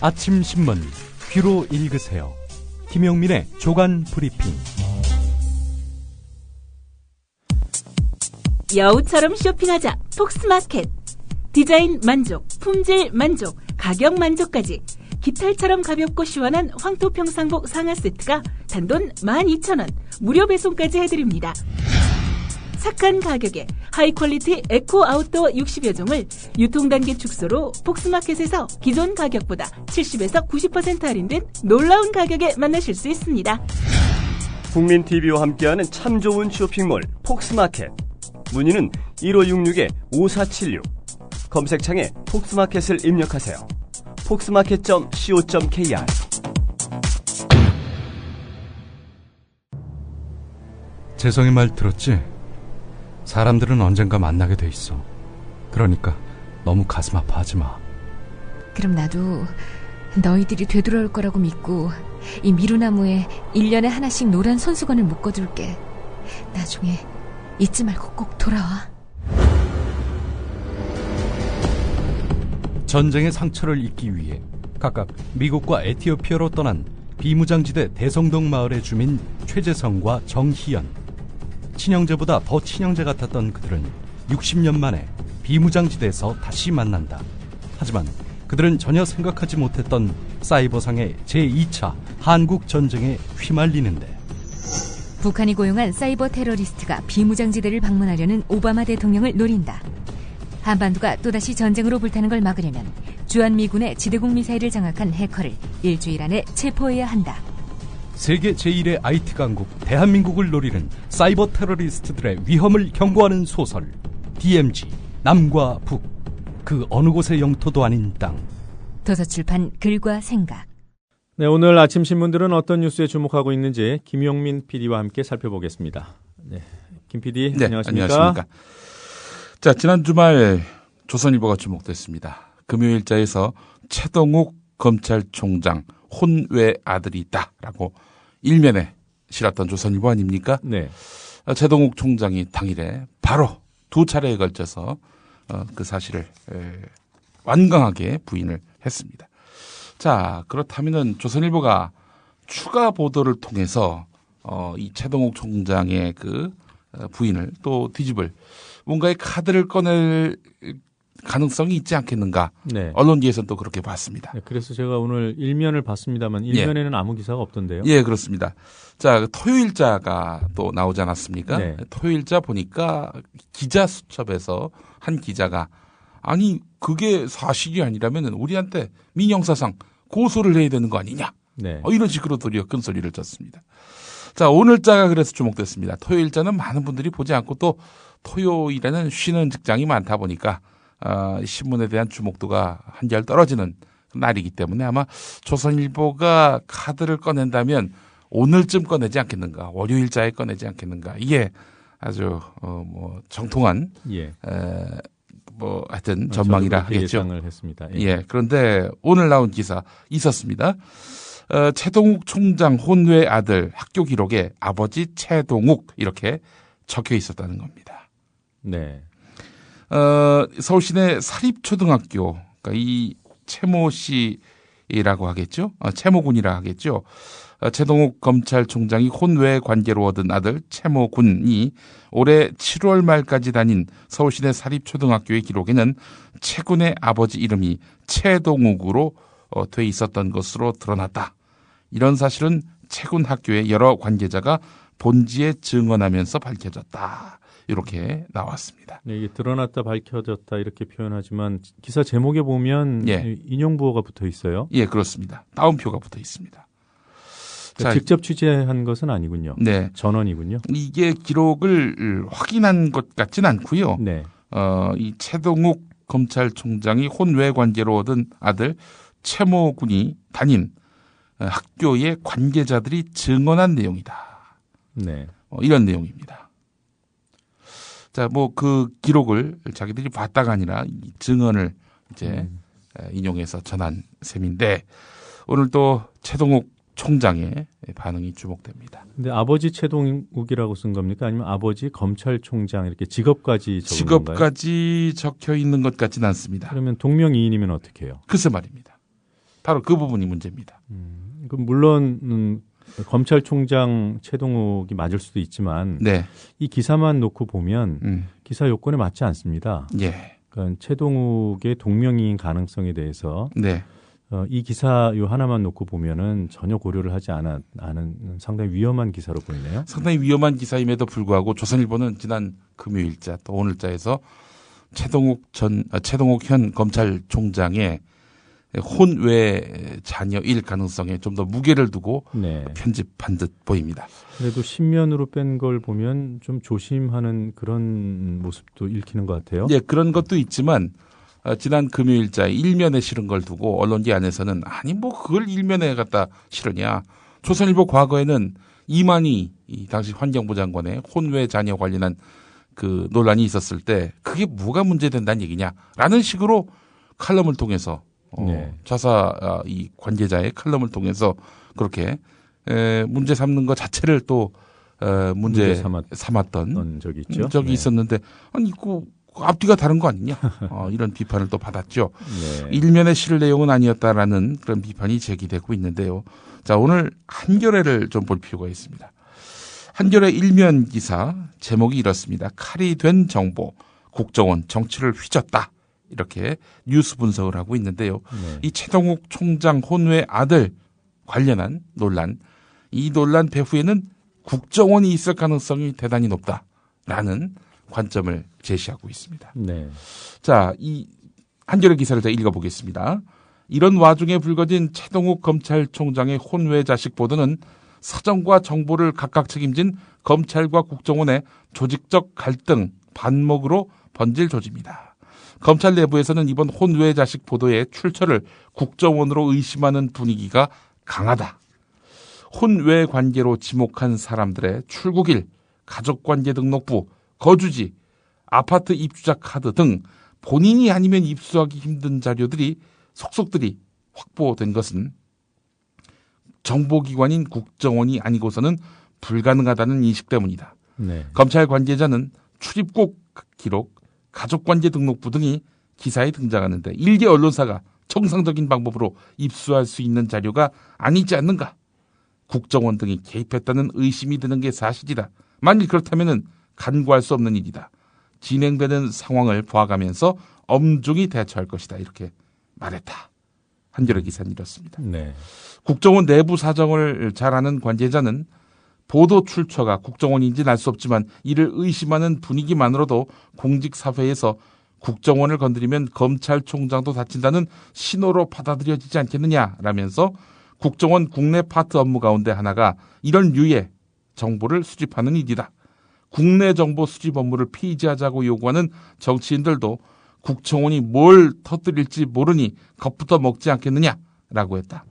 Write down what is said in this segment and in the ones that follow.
아침 신문 귀로 읽으세요. 김용민의 조간 브리핑. 여우처럼 쇼핑하자 폭스마켓. 디자인 만족, 품질 만족, 가격 만족까지 깃털처럼 가볍고 시원한 황토평상복 상하 세트가 단돈 12,000원 무료 배송까지 해드립니다. 착한 가격에 하이퀄리티 에코 아웃도어 60여 종을 유통단계 축소로 폭스마켓에서 기존 가격보다 70에서 90% 할인된 놀라운 가격에 만나실 수 있습니다. 국민TV와 함께하는 참 좋은 쇼핑몰 폭스마켓. 문의는 1566-5476. 검색창에 폭스마켓을 입력하세요. 폭스마켓.co.kr. 재성이 말 들었지? 사람들은 언젠가 만나게 돼 있어. 그러니까 너무 가슴 아파하지 마. 그럼 나도 너희들이 되돌아올 거라고 믿고 이 미루나무에 1년에 하나씩 노란 손수건을 묶어둘게. 나중에 잊지 말고 꼭 돌아와. 전쟁의 상처를 잊기 위해 각각 미국과 에티오피아로 떠난 비무장지대 대성동 마을의 주민 최재성과 정희연. 친형제보다 더 친형제 같았던 그들은 60년 만에 비무장지대에서 다시 만난다. 하지만 그들은 전혀 생각하지 못했던 사이버상의 제2차 한국전쟁에 휘말리는데, 북한이 고용한 사이버 테러리스트가 비무장지대를 방문하려는 오바마 대통령을 노린다. 한반도가 또다시 전쟁으로 불타는 걸 막으려면 주한미군의 지대공 미사일을 장악한 해커를 일주일 안에 체포해야 한다. 세계 제1의 IT 강국 대한민국을 노리는 사이버 테러리스트들의 위험을 경고하는 소설 DMZ 남과 북, 그 어느 곳의 영토도 아닌 땅. 도서출판 글과 생각. 네, 오늘 아침 신문들은 어떤 뉴스에 주목하고 있는지 김용민 PD와 함께 살펴보겠습니다. 네, 김 PD, 네, 안녕하십니까? 자, 지난 주말 조선일보가 주목됐습니다. 금요일자에서 최동욱 검찰총장 혼외 아들이 있다라고 일면에 실었던 조선일보 아닙니까? 네. 최동욱 총장이 당일에 바로 두 차례에 걸쳐서 그 사실을 완강하게 부인을 했습니다. 자, 그렇다면은 조선일보가 추가 보도를 통해서 이 최동욱 총장의 그 부인을 또 뒤집을 뭔가의 카드를 꺼낼 가능성이 있지 않겠는가. 네. 언론계에서는 또 그렇게 봤습니다. 네, 그래서 제가 오늘 일면을 봤습니다만 일면에는 아무 기사가 없던데요. 예, 그렇습니다. 자, 토요일자가 또 나오지 않았습니까? 네. 토요일자 보니까 기자 수첩에서 한 기자가 아니 그게 사실이 아니라면 우리한테 민형사상 고소를 해야 되는 거 아니냐. 네. 이런 식으로 도리어 큰 소리를 쳤습니다. 자, 오늘자가 그래서 주목됐습니다. 토요일자는 많은 분들이 보지 않고 또 토요일에는 쉬는 직장이 많다 보니까 신문에 대한 주목도가 한결 떨어지는 날이기 때문에 아마 조선일보가 카드를 꺼낸다면 오늘쯤 꺼내지 않겠는가, 월요일자에 꺼내지 않겠는가. 이게 아주 뭐 정통한 예. 뭐 하여튼 전망이라 하겠죠. 예상을 했습니다. 예. 예. 그런데 오늘 나온 기사 있었습니다. 최동욱 총장 혼외 아들 학교 기록에 아버지 최동욱 이렇게 적혀 있었다는 겁니다. 네. 서울시내 사립초등학교, 그러니까 이 최모 씨라고 하겠죠? 최모 군이라 하겠죠? 최동욱 검찰총장이 혼외 관계로 얻은 아들 최모 군이 올해 7월 말까지 다닌 서울시내 사립초등학교의 기록에는 최 군의 아버지 이름이 최동욱으로 돼 있었던 것으로 드러났다. 이런 사실은 최 군 학교의 여러 관계자가 본지에 증언하면서 밝혀졌다. 이렇게 나왔습니다. 네, 이게 드러났다 밝혀졌다 이렇게 표현하지만 기사 제목에 보면 예. 인용부호가 붙어 있어요. 예, 그렇습니다. 따옴표가 붙어 있습니다. 그러니까 직접 취재한 것은 아니군요. 네. 전원이군요. 이게 기록을 확인한 것 같진 않고요. 네. 이 최동욱 검찰총장이 혼외 관계로 얻은 아들 최모 군이 다닌 학교의 관계자들이 증언한 내용이다. 네. 이런 내용입니다. 자, 뭐 그 기록을 자기들이 봤다가 아니라 이 증언을 이제 인용해서 전한 셈인데 오늘 또 최동욱 총장의 반응이 주목됩니다. 근데 아버지 최동욱이라고 쓴 겁니까? 아니면 아버지 검찰총장 이렇게 직업까지 적은 건가요? 직업까지 적혀 있는 것 같지는 않습니다. 그러면 동명이인이면 어떻게 해요? 글쎄 말입니다. 바로 그 부분이 문제입니다. 물론 검찰총장 최동욱이 맞을 수도 있지만 네. 이 기사만 놓고 보면 기사 요건에 맞지 않습니다. 예. 그러니까 최동욱의 동명이인 가능성에 대해서 네. 이 기사 요 하나만 놓고 보면은 전혀 고려를 하지 않은 상당히 위험한 기사로 보이네요. 상당히 위험한 기사임에도 불구하고 조선일보는 지난 금요일자 또 오늘자에서 최동욱 현 검찰총장의 혼외 자녀일 가능성에 좀 더 무게를 두고 네. 편집한 듯 보입니다. 그래도 신면으로 뺀 걸 보면 좀 조심하는 그런 모습도 읽히는 것 같아요. 예, 그런 것도 있지만 지난 금요일자에 일면에 실은 걸 두고 언론계 안에서는 아니 뭐 그걸 일면에 갖다 실으냐. 조선일보 과거에는 이만희 당시 환경부 장관의 혼외 자녀 관련한 그 논란이 있었을 때 그게 뭐가 문제된다는 얘기냐라는 식으로 칼럼을 통해서 네. 자사 이 관계자의 칼럼을 통해서 그렇게 문제 삼는 것 자체를 또 문제 삼았던 적이 있죠. 적이 네. 있었는데 아니 그 앞뒤가 다른 거 아니냐 이런 비판을 또 받았죠. 네. 일면에 실을 내용은 아니었다라는 그런 비판이 제기되고 있는데요. 자, 오늘 한겨레를 좀 볼 필요가 있습니다. 한겨레 일면 기사 제목이 이렇습니다. 칼이 된 정보, 국정원 정치를 휘젓다. 이렇게 뉴스 분석을 하고 있는데요. 네. 이 최동욱 총장 혼외 아들 관련한 논란, 이 논란 배후에는 국정원이 있을 가능성이 대단히 높다라는 관점을 제시하고 있습니다. 네. 자, 이 한겨레 기사를 제가 읽어보겠습니다. 이런 와중에 불거진 최동욱 검찰총장의 혼외 자식 보도는 사정과 정보를 각각 책임진 검찰과 국정원의 조직적 갈등, 반목으로 번질 조짐이다. 검찰 내부에서는 이번 혼외 자식 보도의 출처를 국정원으로 의심하는 분위기가 강하다. 혼외 관계로 지목한 사람들의 출국일, 가족관계 등록부, 거주지, 아파트 입주자 카드 등 본인이 아니면 입수하기 힘든 자료들이 속속들이 확보된 것은 정보기관인 국정원이 아니고서는 불가능하다는 인식 때문이다. 네. 검찰 관계자는 출입국 기록, 가족관계 등록부 등이 기사에 등장하는데 일개 언론사가 정상적인 방법으로 입수할 수 있는 자료가 아니지 않는가? 국정원 등이 개입했다는 의심이 드는 게 사실이다. 만일 그렇다면 간과할 수 없는 일이다. 진행되는 상황을 봐가면서 엄중히 대처할 것이다. 이렇게 말했다. 한겨레 기사는 이렇습니다. 네. 국정원 내부 사정을 잘 아는 관계자는 보도 출처가 국정원인지는 알 수 없지만 이를 의심하는 분위기만으로도 공직사회에서 국정원을 건드리면 검찰총장도 다친다는 신호로 받아들여지지 않겠느냐라면서 국정원 국내 파트 업무 가운데 하나가 이런 류의 정보를 수집하는 일이다. 국내 정보 수집 업무를 폐지하자고 요구하는 정치인들도 국정원이 뭘 터뜨릴지 모르니 겁부터 먹지 않겠느냐라고 했다.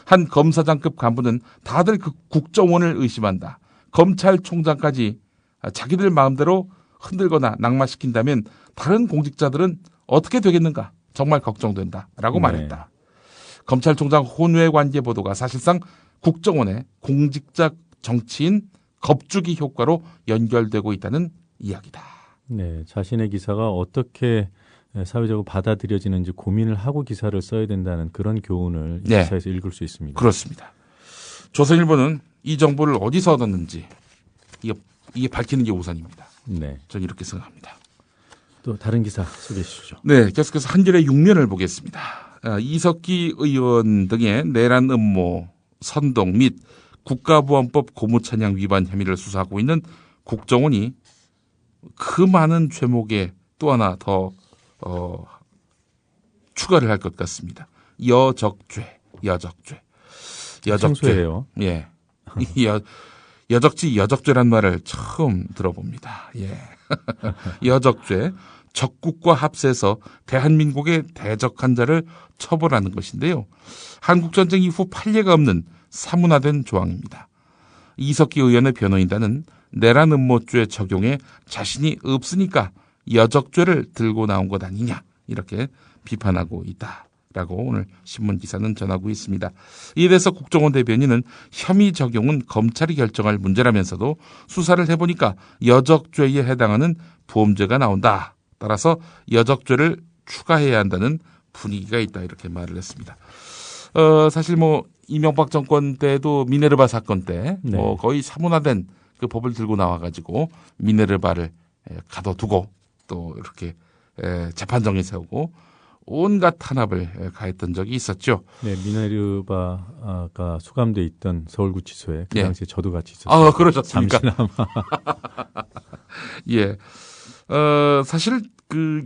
한 검사장급 간부는 다들 그 국정원을 의심한다. 검찰총장까지 자기들 마음대로 흔들거나 낙마시킨다면 다른 공직자들은 어떻게 되겠는가? 정말 걱정된다라고 말했다. 검찰총장 혼외 관계 보도가 사실상 국정원의 공직자 정치인 겁주기 효과로 연결되고 있다는 이야기다. 네, 자신의 기사가 어떻게 사회적으로 받아들여지는지 고민을 하고 기사를 써야 된다는 그런 교훈을 이 네. 기사에서 읽을 수 있습니다. 그렇습니다. 조선일보는 이 정보를 어디서 얻었는지 이게 밝히는 게 우선입니다. 네. 저는 이렇게 생각합니다. 또 다른 기사 소개해 주시죠. 네, 계속해서 한겨레 6면을 보겠습니다. 이석기 의원 등의 내란 음모, 선동 및 국가보안법 고무찬양 위반 혐의를 수사하고 있는 국정원이 그 많은 죄목에 또 하나 더 추가를 할 것 같습니다. 여적죄. 청소해요. 예. 여적죄란 말을 처음 들어봅니다. 예. 여적죄. 적국과 합세해서 대한민국의 대적한 자를 처벌하는 것인데요. 한국전쟁 이후 판례가 없는 사문화된 조항입니다. 이석기 의원의 변호인단은 내란 음모죄 적용에 자신이 없으니까 여적죄를 들고 나온 것 아니냐 이렇게 비판하고 있다라고 오늘 신문 기사는 전하고 있습니다. 이에 대해서 국정원 대변인은 혐의 적용은 검찰이 결정할 문제라면서도 수사를 해보니까 여적죄에 해당하는 보험죄가 나온다. 따라서 여적죄를 추가해야 한다는 분위기가 있다 이렇게 말을 했습니다. 사실 뭐 이명박 정권 때도 미네르바 사건 때 네. 뭐 거의 사문화된 그 법을 들고 나와가지고 미네르바를 가둬두고 또 이렇게 재판정에 세우고 온갖 탄압을 가했던 적이 있었죠. 네, 미네르바가 수감돼 있던 서울구치소에 그 예. 당시에 저도 같이 있었어요. 아, 그러셨습니까? 잠시나마. 예. 사실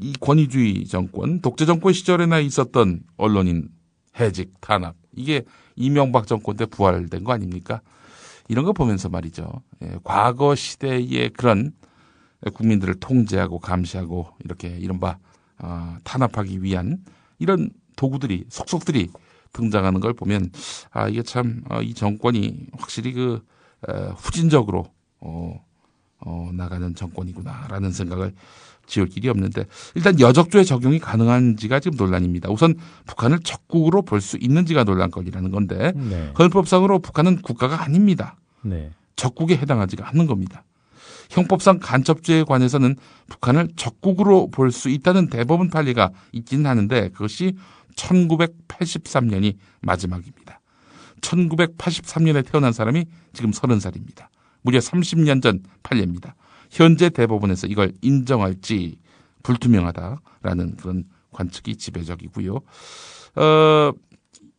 이 권위주의 정권, 독재 정권 시절에나 있었던 언론인 해직, 탄압, 이게 이명박 정권 때 부활된 거 아닙니까? 이런 거 보면서 말이죠. 과거 시대의 그런 국민들을 통제하고 감시하고 이렇게 이른바 탄압하기 위한 이런 도구들이, 속속들이 등장하는 걸 보면 이게 참 이 정권이 확실히 후진적으로 나가는 정권이구나라는 생각을 지울 길이 없는데, 일단 여적조의 적용이 가능한지가 지금 논란입니다. 우선 북한을 적국으로 볼 수 있는지가 논란거리라는 건데 네. 헌법상으로 북한은 국가가 아닙니다. 네. 적국에 해당하지가 않는 겁니다. 형법상 간첩죄에 관해서는 북한을 적국으로 볼 수 있다는 대법원 판례가 있기는 하는데 그것이 1983년이 마지막입니다. 1983년에 태어난 사람이 지금 30살입니다. 무려 30년 전 판례입니다. 현재 대법원에서 이걸 인정할지 불투명하다라는 그런 관측이 지배적이고요.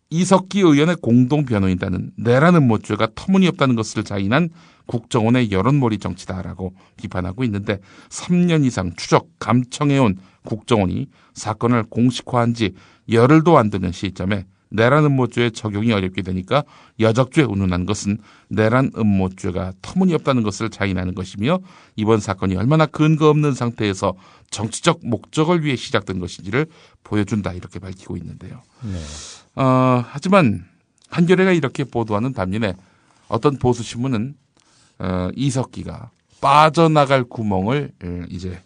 이석기 의원의 공동 변호인단은 내라는 모죄가 터무니없다는 것을 자인한 국정원의 여론몰이 정치다라고 비판하고 있는데 3년 이상 추적, 감청해온 국정원이 사건을 공식화한 지 열흘도 안 되는 시점에 내란 음모죄의 적용이 어렵게 되니까 여적죄에 운운한 것은 내란 음모죄가 터무니없다는 것을 자인하는 것이며 이번 사건이 얼마나 근거 없는 상태에서 정치적 목적을 위해 시작된 것인지를 보여준다 이렇게 밝히고 있는데요. 네. 하지만 한겨레가 이렇게 보도하는 반면에 어떤 보수 신문은 이석기가 빠져나갈 구멍을 이제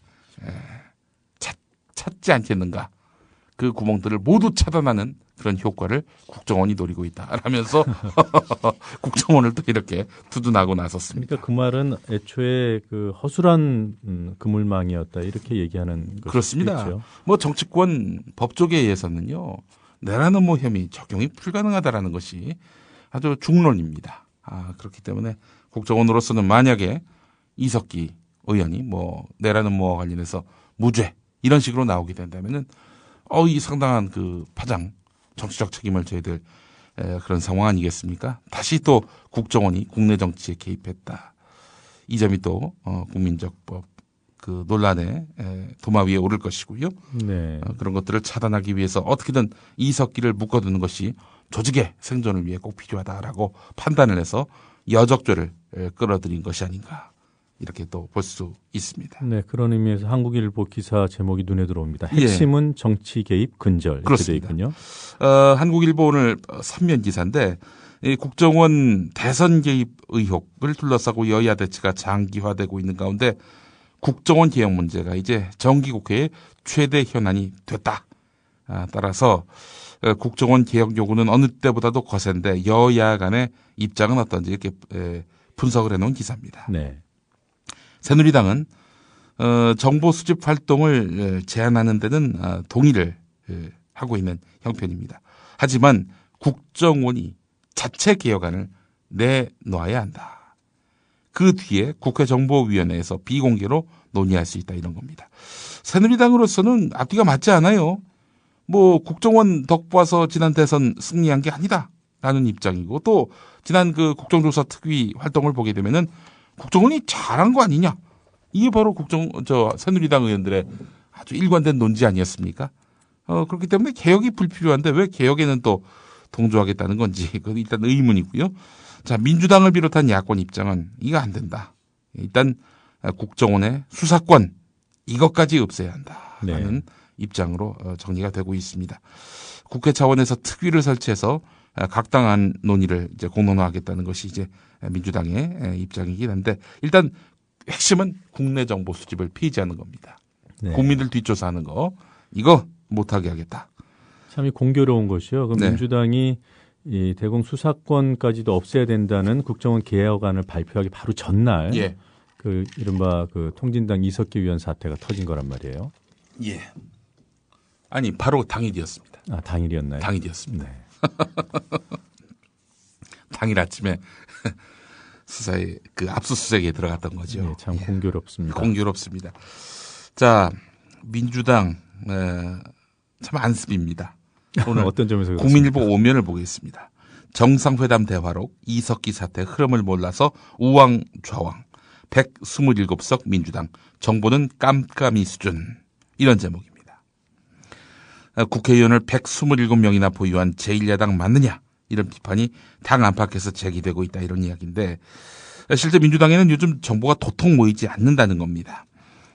찾지 않겠는가, 그 구멍들을 모두 차단하는 그런 효과를 국정원이 노리고 있다라면서 국정원을 또 이렇게 두둔하고 나섰습니다. 그러니까 그 말은 애초에 그 허술한 그물망이었다 이렇게 얘기하는 그렇습니다. 것이죠. 뭐 정치권 법조계에 의해서는요, 내란 음모 혐의 적용이 불가능하다라는 것이 아주 중론입니다. 그렇기 때문에 국정원으로서는 만약에 이석기 의원이 뭐 내란 음모와 관련해서 무죄 이런 식으로 나오게 된다면은 이 상당한 그 파장, 정치적 책임을 져야 될 그런 상황 아니겠습니까? 다시 또 국정원이 국내 정치에 개입했다. 이 점이 또 국민적법 그 논란의 도마 위에 오를 것이고요. 네. 그런 것들을 차단하기 위해서 어떻게든 이석기를 묶어두는 것이 조직의 생존을 위해 꼭 필요하다라고 판단을 해서 여적죄를 끌어들인 것이 아닌가, 이렇게 또 볼 수 있습니다. 네, 그런 의미에서 한국일보 기사 제목이 눈에 들어옵니다. 핵심은 정치 개입 근절 이렇게 되어 그렇습니다. 있군요. 한국일보 오늘 3면 기사인데 이 국정원 대선 개입 의혹을 둘러싸고 여야 대치가 장기화되고 있는 가운데 국정원 개혁 문제가 이제 정기국회의 최대 현안이 됐다. 따라서 국정원 개혁 요구는 어느 때보다도 거센데 여야 간의 입장은 어떤지 이렇게 분석을 해놓은 기사입니다. 네. 새누리당은 정보 수집 활동을 제한하는 데는 동의를 하고 있는 형편입니다. 하지만 국정원이 자체 개혁안을 내놓아야 한다. 그 뒤에 국회정보위원회에서 비공개로 논의할 수 있다, 이런 겁니다. 새누리당으로서는 앞뒤가 맞지 않아요. 뭐 국정원 덕봐서 지난 대선 승리한 게 아니다라는 입장이고, 또 지난 그 국정조사 특위 활동을 보게 되면은 국정원이 잘한 거 아니냐, 이게 바로 새누리당 의원들의 아주 일관된 논지 아니었습니까? 그렇기 때문에 개혁이 불필요한데 왜 개혁에는 또 동조하겠다는 건지 그건 일단 의문이고요. 자, 민주당을 비롯한 야권 입장은 이거 안 된다. 일단 국정원의 수사권 이것까지 없애야 한다라는 네. 입장으로 정리가 되고 있습니다. 국회 차원에서 특위를 설치해서 각 당안 논의를 이제 공론화하겠다는 것이 이제 민주당의 입장이긴 한데, 일단 핵심은 국내 정보 수집을 폐지하는 겁니다. 네. 국민들 뒷조사하는 거 이거 못하게 하겠다. 참 공교로운 것이요. 그럼 네. 민주당이 이 대공 수사권까지도 없애야 된다는 국정원 개혁안을 발표하기 바로 전날 예. 그 이른바 그 통진당 이석기 의원 사태가 터진 거란 말이에요. 예. 아니 바로 당일이었습니다. 당일이었나요? 당일이었습니다. 네. 당일 아침에 수사에 그 압수수색에 들어갔던 거죠. 네, 참 공교롭습니다. 공교롭습니다. 자, 민주당 참 안습입니다. 오늘 어떤 점에서 국민일보 5면을 보겠습니다. 정상회담 대화록 이석기 사태 흐름을 몰라서 우왕좌왕 127석 민주당 정보는 깜깜이 수준 이런 제목입니다. 국회의원을 127명이나 보유한 제1야당 맞느냐 이런 비판이 당 안팎에서 제기되고 있다 이런 이야기인데 실제 민주당에는 요즘 정보가 도통 모이지 않는다는 겁니다.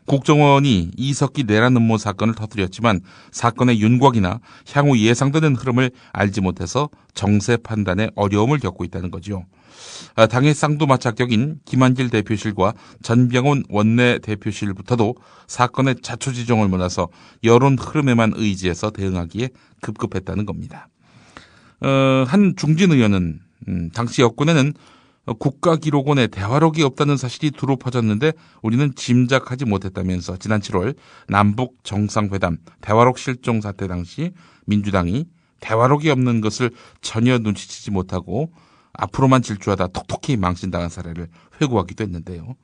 국정원이 이석기 내란 음모 사건을 터뜨렸지만 사건의 윤곽이나 향후 예상되는 흐름을 알지 못해서 정세 판단에 어려움을 겪고 있다는 거죠. 당의 쌍두마차격인 김한길 대표실과 전병훈 원내대표실부터도 사건의 자초지종을 몰라서 여론 흐름에만 의지해서 대응하기에 급급했다는 겁니다. 한 중진 의원은 당시 여권에는 국가기록원에 대화록이 없다는 사실이 두루 퍼졌는데 우리는 짐작하지 못했다면서 지난 7월 남북 정상회담 대화록 실종 사태 당시 민주당이 대화록이 없는 것을 전혀 눈치채지 못하고 앞으로만 질주하다 톡톡히 망신당한 사례를 회고하기도 했는데요.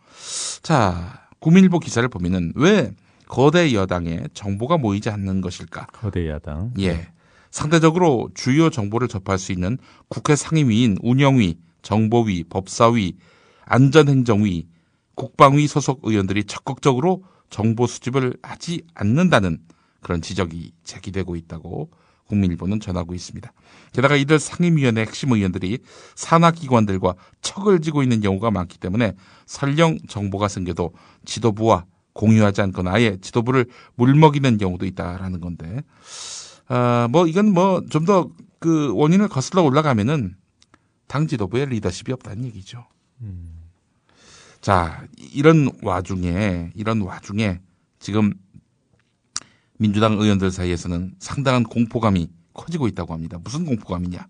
자, 국민일보 기사를 보면은 왜 거대 여당에 정보가 모이지 않는 것일까? 거대 야당. 예. 상대적으로 주요 정보를 접할 수 있는 국회 상임위인 운영위, 정보위, 법사위, 안전행정위, 국방위 소속 의원들이 적극적으로 정보 수집을 하지 않는다는 그런 지적이 제기되고 있다고 국민일보는 전하고 있습니다. 게다가 이들 상임위원회 핵심 의원들이 산하기관들과 척을 지고 있는 경우가 많기 때문에 설령 정보가 생겨도 지도부와 공유하지 않거나 아예 지도부를 물먹이는 경우도 있다라는 건데, 이건 좀 더 그 원인을 거슬러 올라가면은 당 지도부의 리더십이 없다는 얘기죠. 자, 이런 와중에 지금 민주당 의원들 사이에서는 상당한 공포감이 커지고 있다고 합니다. 무슨 공포감이냐?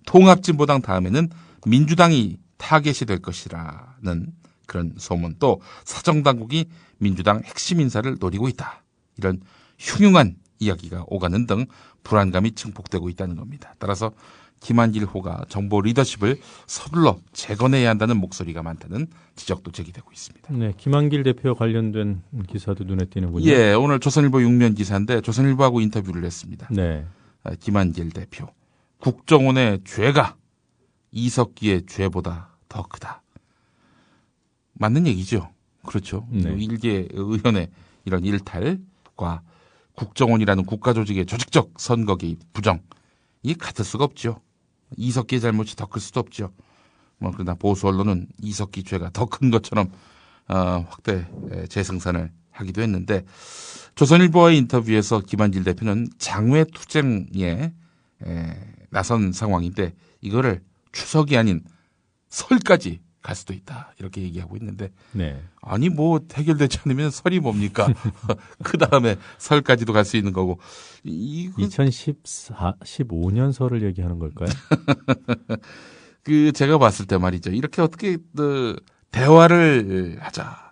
통합진보당 다음에는 민주당이 타겟이 될 것이라는 그런 소문, 또 사정당국이 민주당 핵심 인사를 노리고 있다. 이런 흉흉한 이야기가 오가는 등 불안감이 증폭되고 있다는 겁니다. 따라서 김한길 호가 정보 리더십을 서둘러 재건해야 한다는 목소리가 많다는 지적도 제기되고 있습니다. 네, 김한길 대표와 관련된 기사도 눈에 띄는군요. 예, 오늘 조선일보 6면 기사인데 조선일보하고 인터뷰를 했습니다. 네. 김한길 대표. 국정원의 죄가 이석기의 죄보다 더 크다. 맞는 얘기죠. 그렇죠. 네. 일개 의원의 이런 일탈과 국정원이라는 국가조직의 조직적 선거 개입, 부정, 이게 같을 수가 없죠. 이석기의 잘못이 더 클 수도 없죠. 그러나 보수 언론은 이석기 죄가 더 큰 것처럼 확대 재생산을 하기도 했는데, 조선일보와의 인터뷰에서 김한길 대표는 장외 투쟁에 나선 상황인데 이거를 추석이 아닌 설까지 갈 수도 있다 이렇게 얘기하고 있는데, 네. 아니 해결되지 않으면 설이 뭡니까? 그 다음에 설까지도 갈 수 있는 거고. 2015년 설을 얘기하는 걸까요? 제가 봤을 때 말이죠. 이렇게 어떻게 대화를 하자.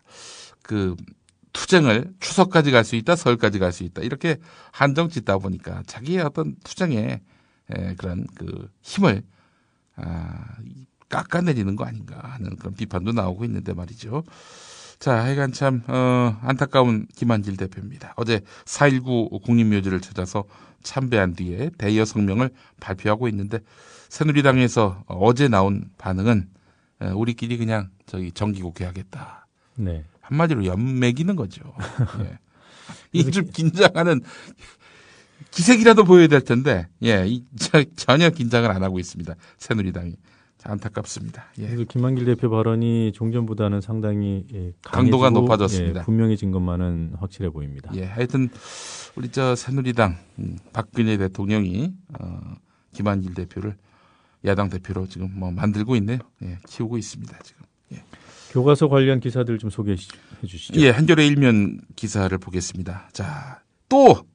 투쟁을 추석까지 갈 수 있다, 설까지 갈 수 있다. 이렇게 한정 짓다 보니까 자기의 어떤 투쟁의 그런 힘을 깎아내리는 거 아닌가 하는 그런 비판도 나오고 있는데 말이죠. 자, 하여간 참 안타까운 김한길 대표입니다. 어제 4.19 국립묘지를 찾아서 참배한 뒤에 대여 성명을 발표하고 있는데, 새누리당에서 어제 나온 반응은 우리끼리 그냥 정기국회 하겠다. 네. 한마디로 연맥이는 거죠. 예. 좀 긴장하는 기색이라도 보여야 될 텐데, 전혀 긴장을 안 하고 있습니다. 새누리당이. 안타깝습니다. 예. 그래서 김한길 대표 발언이 종전보다는 상당히 강도가 높아졌습니다. 분명해진 것만은 확실해 보입니다. 예, 하여튼 우리 새누리당 박근혜 대통령이 김한길 대표를 야당 대표로 지금 만들고 있네요. 예, 키우고 있습니다 지금. 예. 교과서 관련 기사들 좀 소개해 주시죠. 예, 한겨레 1면 기사를 보겠습니다. 자, 또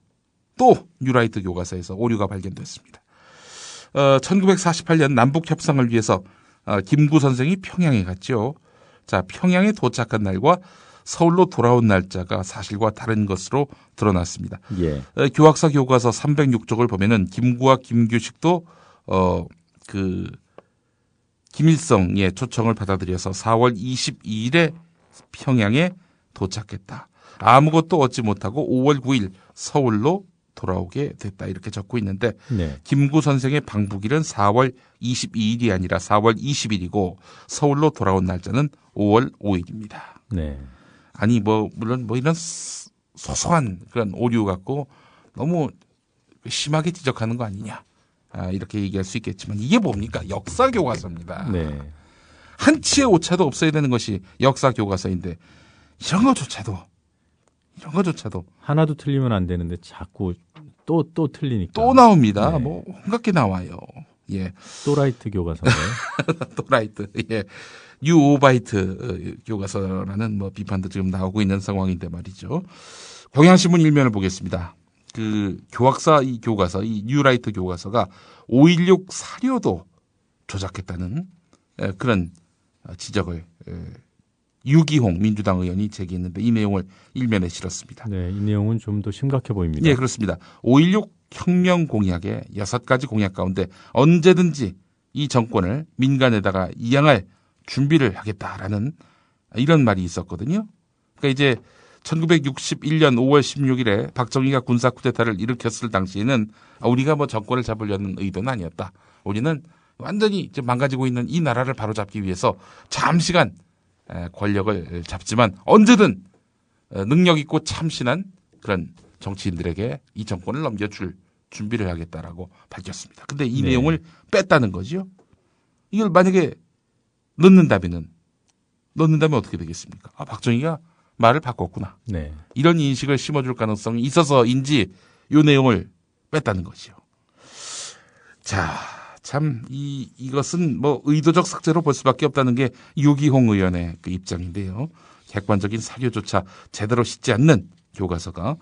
뉴라이트 교과서에서 오류가 발견됐습니다. 1948년 남북 협상을 위해서 김구 선생이 평양에 갔죠. 자, 평양에 도착한 날과 서울로 돌아온 날짜가 사실과 다른 것으로 드러났습니다. 예. 교학사 교과서 306쪽을 보면은 김구와 김규식도 김일성의 초청을 받아들여서 4월 22일에 평양에 도착했다. 아무것도 얻지 못하고 5월 9일 서울로 돌아오게 됐다. 이렇게 적고 있는데 네. 김구 선생의 방북일은 4월 22일이 아니라 4월 20일이고 서울로 돌아온 날짜는 5월 5일입니다. 네. 아니 물론 이런 소소한 그런 오류 갖고 너무 심하게 지적하는 거 아니냐. 이렇게 얘기할 수 있겠지만 이게 뭡니까? 역사 교과서입니다. 네. 한치의 오차도 없어야 되는 것이 역사 교과서인데 이런 거조차도 하나도 틀리면 안 되는데 자꾸 또 틀리니까. 또 나옵니다. 네. 뭐 온갖 게 나와요. 예. 또라이트 교과서인데. 또라이트. 예. 뉴오바이트 교과서라는 뭐 비판도 지금 나오고 있는 상황인데 말이죠. 경향신문 일면을 보겠습니다. 그 교학사 이 교과서, 이 뉴라이트 교과서가 5.16 사료도 조작했다는 그런 지적을 유기홍 민주당 의원이 제기했는데 이 내용을 일면에 실었습니다. 네, 이 내용은 좀 더 심각해 보입니다. 예, 그렇습니다. 5.16 혁명 공약의 6가지 공약 가운데 언제든지 이 정권을 민간에다가 이양할 준비를 하겠다라는 이런 말이 있었거든요. 그러니까 이제 1961년 5월 16일에 박정희가 군사 쿠데타를 일으켰을 당시에는 우리가 뭐 정권을 잡으려는 의도는 아니었다. 우리는 완전히 이제 망가지고 있는 이 나라를 바로잡기 위해서 잠시간 권력을 잡지만 언제든 능력 있고 참신한 그런 정치인들에게 이 정권을 넘겨줄 준비를 하겠다라고 밝혔습니다. 근데 이 네. 내용을 뺐다는 거죠. 이걸 만약에 넣는다면 어떻게 되겠습니까? 박정희가 말을 바꿨구나. 네. 이런 인식을 심어줄 가능성이 있어서인지 이 내용을 뺐다는 거죠. 자, 참 이것은 뭐 의도적 삭제로 볼 수밖에 없다는 게 유기홍 의원의 그 입장인데요. 객관적인 사료조차 제대로 싣지 않는 교과서가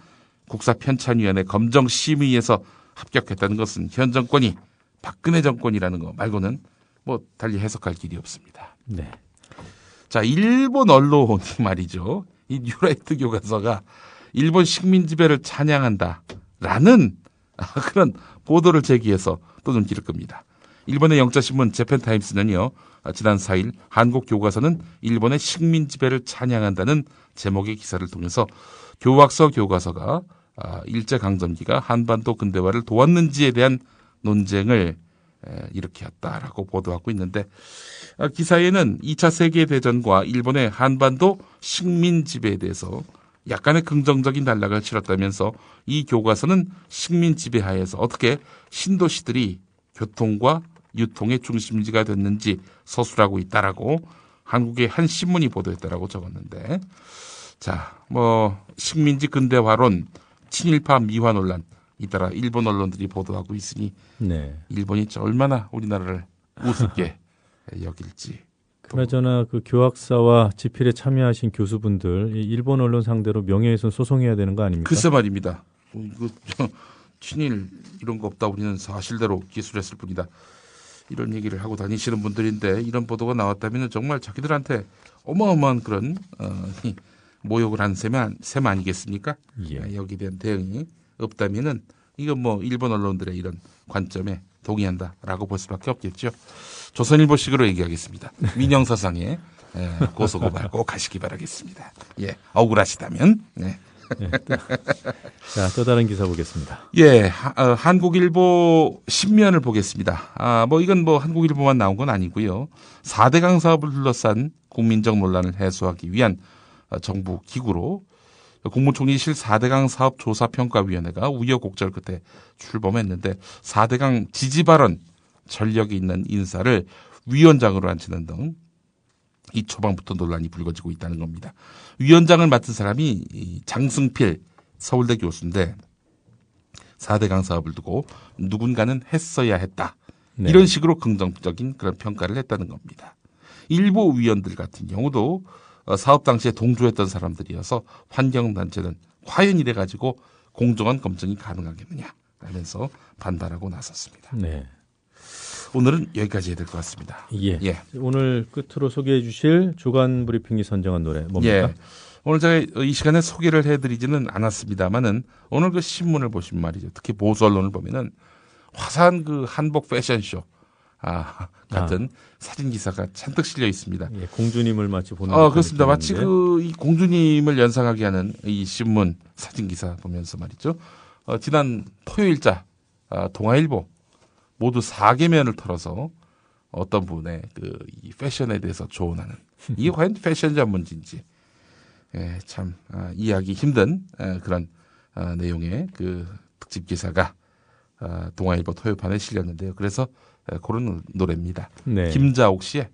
국사편찬위원회 검정심의에서 합격했다는 것은 현 정권이 박근혜 정권이라는 거 말고는 뭐 달리 해석할 길이 없습니다. 네. 자, 일본 언론이 말이죠. 이 뉴라이트 교과서가 일본 식민 지배를 찬양한다라는 그런 보도를 제기해서 또 눈길을 끕니다. 일본의 영자신문 재팬타임스는요. 지난 4일 한국 교과서는 일본의 식민 지배를 찬양한다는 제목의 기사를 통해서 교학서 교과서가 일제강점기가 한반도 근대화를 도왔는지에 대한 논쟁을 일으켰다라고 보도하고 있는데 기사에는 2차 세계대전과 일본의 한반도 식민 지배에 대해서 약간의 긍정적인 단락을 치렀다면서 이 교과서는 식민 지배 하에서 어떻게 신도시들이 교통과 유통의 중심지가 됐는지 서술하고 있다라고 한국의 한 신문이 보도했다라고 적었는데 자, 뭐 식민지 근대화론, 친일파 미화 논란 잇따라 일본 언론들이 보도하고 있으니 네. 일본이 얼마나 우리나라를 우습게 여길지. 그나저나 그 교학사와 집필에 참여하신 교수분들 이 일본 언론 상대로 명예훼손 소송해야 되는 거 아닙니까? 글쎄 말입니다. 이거 친일 이런 거 없다. 우리는 사실대로 기술했을 뿐이다. 이런 얘기를 하고 다니시는 분들인데 이런 보도가 나왔다면 정말 자기들한테 어마어마한 그런 모욕을 한 셈 아니겠습니까? 예. 여기에 대한 대응이 없다면은 이건 뭐 일본 언론들의 이런 관점에 동의한다라고 볼 수밖에 없겠죠. 조선일보식으로 얘기하겠습니다. 민영사상에 고소고발 꼭 하시기 바라겠습니다. 예, 억울하시다면. 네. 네. 자, 또 다른 기사 보겠습니다. 예, 한국일보 신면을 보겠습니다. 뭐 이건 뭐 한국일보만 나온 건 아니고요. 4대강 사업을 둘러싼 국민적 논란을 해소하기 위한 정부 기구로 국무총리실 4대강 사업 조사평가위원회가 우여곡절 끝에 출범했는데 4대강 지지 발언 전력이 있는 인사를 위원장으로 앉히는 등 이 초반부터 논란이 불거지고 있다는 겁니다. 위원장을 맡은 사람이 장승필 서울대 교수인데 4대강 사업을 두고 누군가는 했어야 했다. 네. 이런 식으로 긍정적인 그런 평가를 했다는 겁니다. 일부 위원들 같은 경우도 사업 당시에 동조했던 사람들이어서 환경단체는 과연 이래가지고 공정한 검증이 가능하겠느냐 라면서 반발하고 나섰습니다. 네. 오늘은 여기까지 해야 될 것 같습니다. 예. 오늘 끝으로 소개해 주실 주간 브리핑이 선정한 노래 뭡니까? 예. 오늘 제가 이 시간에 소개를 해드리지는 않았습니다만은 오늘 그 신문을 보시면 말이죠. 특히 보수 언론을 보면은 화사한 그 한복 패션쇼 같은 사진 기사가 잔뜩 실려 있습니다. 예, 공주님을 마치 보는 그렇습니다. 마치 이 공주님을 연상하게 하는 이 신문 사진 기사 보면서 말이죠. 지난 토요일자 동아일보 모두 4개면을 털어서 어떤 분의 이 패션에 대해서 조언하는 이게 과연 패션 전문지인지 참 이해하기 힘든 그런 내용의 그 특집 기사가 동아일보 토요판에 실렸는데요. 그래서 그런 노래입니다. 네. 김자옥 씨의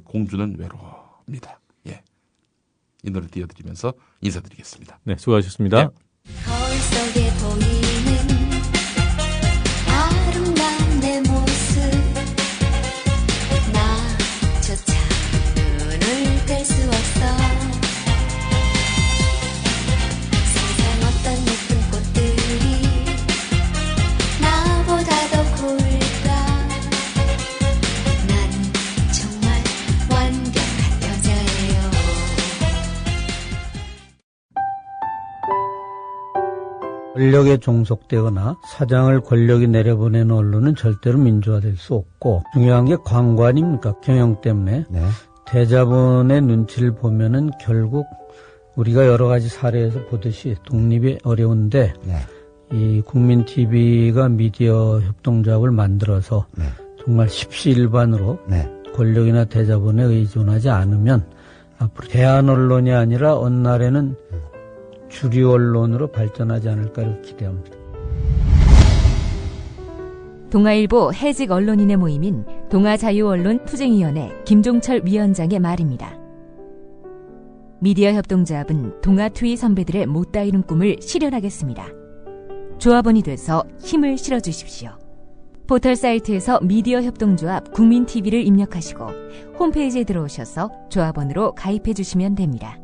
공주는 외로워입니다. 예, 이 노래 띄워드리면서 인사드리겠습니다. 네, 수고하셨습니다. 네. 거울 속에 보이는 아름다운 내 모습 나조차 눈을 뗄 수 없어 세상 어떤 예쁜 꽃들이 나보다 더 고울까 난 정말 완벽한 여자예요. 권력에 종속되거나 사장을 권력이 내려보내는 언론은 절대로 민주화될 수 없고 중요한 게 광고 아닙니까? 경영 때문에. 네. 대자본의 눈치를 보면은 결국 우리가 여러 가지 사례에서 보듯이 독립이 어려운데 네. 이 국민 TV가 미디어 협동조합을 만들어서 네. 정말 십시일반으로 네. 권력이나 대자본에 의존하지 않으면 앞으로 대한 언론이 아니라 어느 날에는 주류 언론으로 발전하지 않을까를 기대합니다. 동아일보 해직 언론인의 모임인 동아자유언론 투쟁위원회 김종철 위원장의 말입니다. 미디어 협동조합은 동아투이 선배들의 못다 이룬 꿈을 실현하겠습니다. 조합원이 돼서 힘을 실어주십시오. 포털 사이트에서 미디어 협동조합 국민TV를 입력하시고 홈페이지에 들어오셔서 조합원으로 가입해 주시면 됩니다.